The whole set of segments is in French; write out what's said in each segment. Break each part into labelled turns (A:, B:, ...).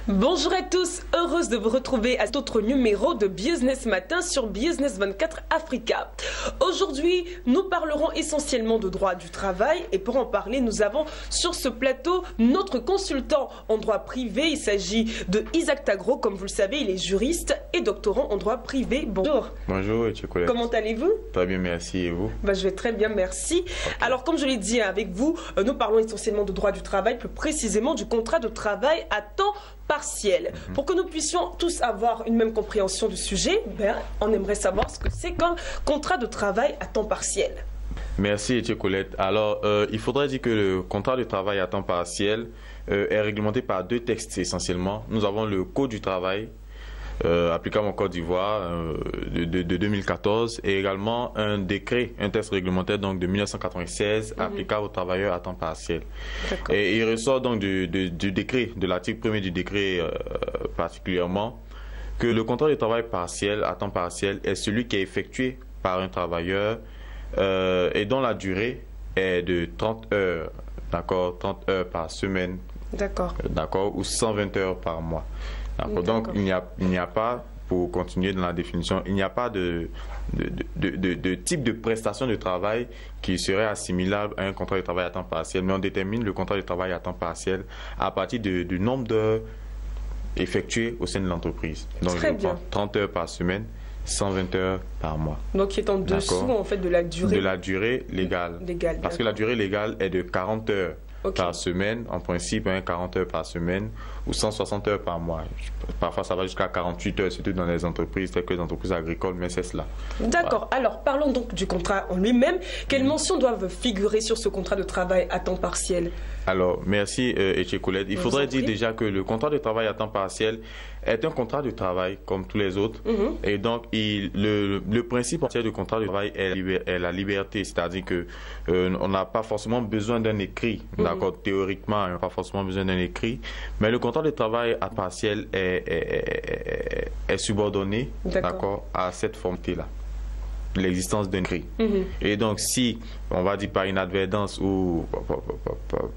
A: Bonjour à tous, heureuse de vous retrouver à cet autre numéro de Business Matin sur Business 24 Africa. Aujourd'hui, nous parlerons essentiellement de droit du travail et pour en parler, nous avons sur ce plateau notre consultant en droit privé. Il s'agit de Isaac Tagro, comme vous le savez, il est juriste et doctorant en droit privé. Bonjour.
B: Bonjour, et Colette.
A: Comment allez-vous?
B: Très bien, merci. Et vous?
A: Je vais très bien, merci. Okay. Alors, comme je l'ai dit avec vous, nous parlons essentiellement de droit du travail, plus précisément du contrat de travail à temps partiel. Pour que nous puissions tous avoir une même compréhension du sujet, on aimerait savoir ce que c'est qu'un contrat de travail à temps partiel.
B: Merci, Colette. Alors, il faudrait dire que le contrat de travail à temps partiel est réglementé par deux textes essentiellement. Nous avons le Code du travail, applicable en Côte d'Ivoire de 2014 et également un décret, un texte réglementaire donc de 1996 applicable aux travailleurs à temps partiel. Et il ressort donc du décret, de l'article 1er du décret particulièrement, que le contrat de travail partiel à temps partiel est celui qui est effectué par un travailleur et dont la durée est de 30 heures, d'accord, 30 heures par semaine, d'accord, ou 120 heures par mois. Donc, il n'y a pas, pour continuer dans la définition, il n'y a pas de type de prestation de travail qui serait assimilable à un contrat de travail à temps partiel, mais on détermine le contrat de travail à temps partiel à partir du nombre d'heures effectuées au sein de l'entreprise. Donc, 30 heures par semaine, 120 heures par mois.
A: Donc, qui est en dessous, en fait, de la durée.
B: De la durée légale. Parce que la durée légale est de 40 heures. Par semaine, en principe, 40 heures par semaine ou 160 heures par mois. Parfois, ça va jusqu'à 48 heures, surtout dans les entreprises, telles que les entreprises agricoles, mais c'est cela.
A: D'accord. Voilà. Alors, parlons donc du contrat en lui-même. Quelles mentions doivent figurer sur ce contrat de travail à temps partiel?
B: Alors, merci, Colette. Il faudrait dire déjà que le contrat de travail à temps partiel est un contrat de travail comme tous les autres. Et donc, le principe entier du contrat de travail est la liberté, c'est-à-dire que on n'a pas forcément besoin d'un écrit. D'accord, théoriquement, on n'a pas forcément besoin d'un écrit, mais le contrat de travail à partiel est subordonné, d'accord, à cette formalité-là, l'existence d'un écrit. Et donc, si, on va dire par inadvertance ou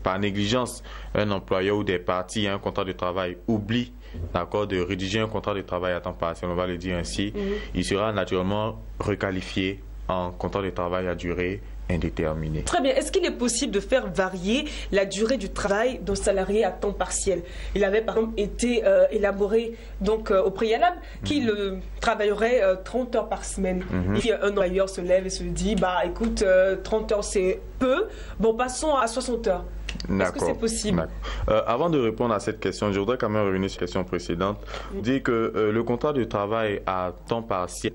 B: par négligence, un employeur ou des parties à un contrat de travail oublie, d'accord, de rédiger un contrat de travail à temps partiel, on va le dire ainsi, il sera naturellement requalifié en contrat de travail à durée indéterminé.
A: Très bien. Est-ce qu'il est possible de faire varier la durée du travail d'un salarié à temps partiel? Il avait par exemple été élaboré donc au préalable qu'il travaillerait 30 heures par semaine. Et un employeur se lève et se dit écoute, 30 heures c'est peu, bon passons à 60 heures. Est-ce que c'est possible?
B: Avant de répondre à cette question, je voudrais quand même revenir sur la question précédente. Dire que le contrat de travail à temps partiel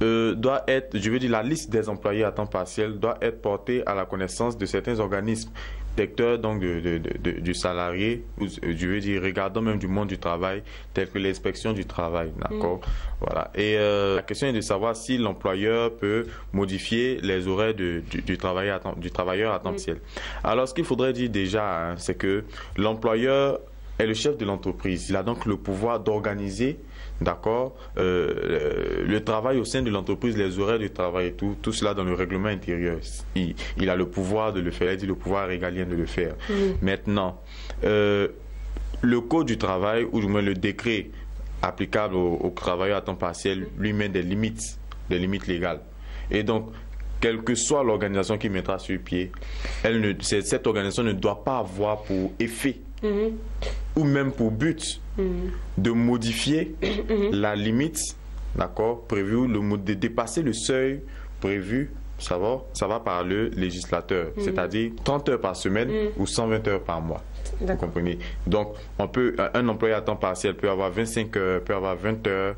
B: doit être, je veux dire, la liste des employés à temps partiel doit être portée à la connaissance de certains organismes secteurs donc du salarié, je veux dire, regardant même du monde du travail, tels que l'inspection du travail, d'accord. Voilà. Et la question est de savoir si l'employeur peut modifier les horaires du travailleur à temps partiel. Alors, ce qu'il faudrait dire déjà, c'est que l'employeur est le chef de l'entreprise. Il a donc le pouvoir d'organiser, d'accord, le travail au sein de l'entreprise, les horaires de travail et tout cela dans le règlement intérieur. Il a le pouvoir de le faire, il a le pouvoir régalien de le faire. Maintenant, le Code du travail, ou du moins le décret applicable aux travailleurs à temps partiel, lui met des limites légales. Et donc, quelle que soit l'organisation qui mettra sur pied, cette organisation ne doit pas avoir pour effet ou même pour but de modifier la limite, d'accord, prévue, de dépasser le seuil prévu, ça va par le législateur, c'est-à-dire 30 heures par semaine ou 120 heures par mois. Vous comprenez? Donc, un employé à temps partiel peut avoir 25 heures, peut avoir 20 heures,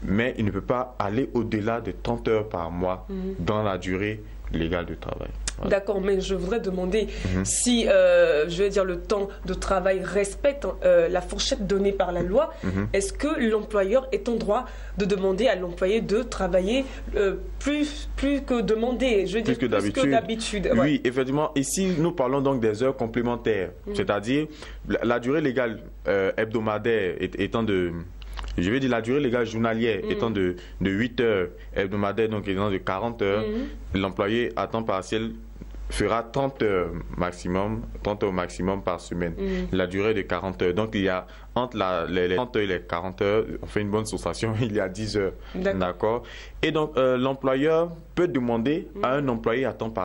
B: mais il ne peut pas aller au-delà de 30 heures par mois dans la durée légale de travail.
A: Voilà. D'accord, mais je voudrais demander si, je veux dire, le temps de travail respecte la fourchette donnée par la loi. Est-ce que l'employeur est en droit de demander à l'employé de travailler plus que demander, je veux dire, plus que d'habitude?
B: Oui, effectivement. Ici, nous parlons donc des heures complémentaires, c'est-à-dire la durée légale hebdomadaire étant de... Je veux dire, la durée légale journalière étant de 8 heures hebdomadaires, donc étant de 40 heures, l'employé à temps partiel fera 30 heures maximum, 30 heures maximum par semaine. La durée de 40 heures. Donc, il y a entre les 30 heures et les 40 heures, on fait une bonne soustraction, il y a 10 heures. D'accord. Et donc, l'employeur peut demander à un employé à temps partiel